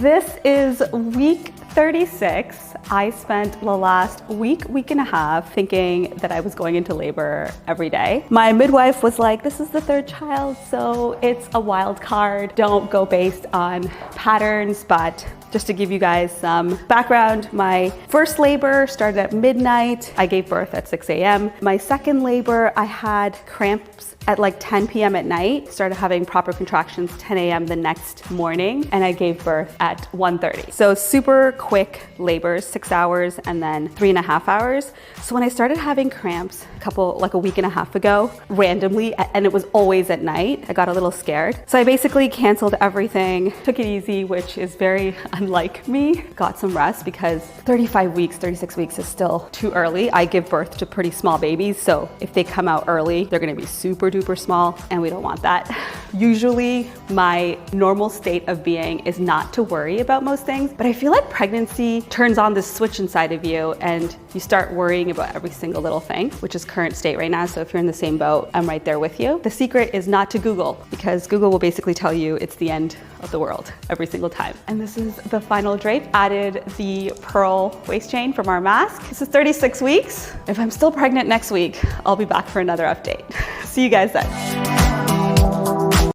This is week 36. I spent the last week and a half thinking that I was going into labor every day. My midwife was like, this is the third child, so it's a wild card. Don't go based on patterns, but just to give you guys some background, my first labor started at midnight. I gave birth at 6 a.m. My second labor, I had cramps at like 10 p.m. at night, started having proper contractions 10 a.m. the next morning, and I gave birth at 1:30. So super quick labors, 6 hours and then 3.5 hours. So when I started having cramps like a week and a half ago, randomly, and it was always at night, I got a little scared. So I basically canceled everything, took it easy, which is very unlike me. Got some rest because 35 weeks, 36 weeks is still too early. I give birth to pretty small babies, so if they come out early, they're gonna be super duper small, and we don't want that. Usually my normal state of being is not to worry about most things, but I feel like pregnancy turns on this switch inside of you and you start worrying about every single little thing, which is current state right now. So if you're in the same boat, I'm right there with you. The secret is not to Google, because Google will basically tell you it's the end of the world every single time. And this is the final drape. Added the pearl waist chain from our mask. This is 36 weeks. If I'm still pregnant next week, I'll be back for another update. See you guys then.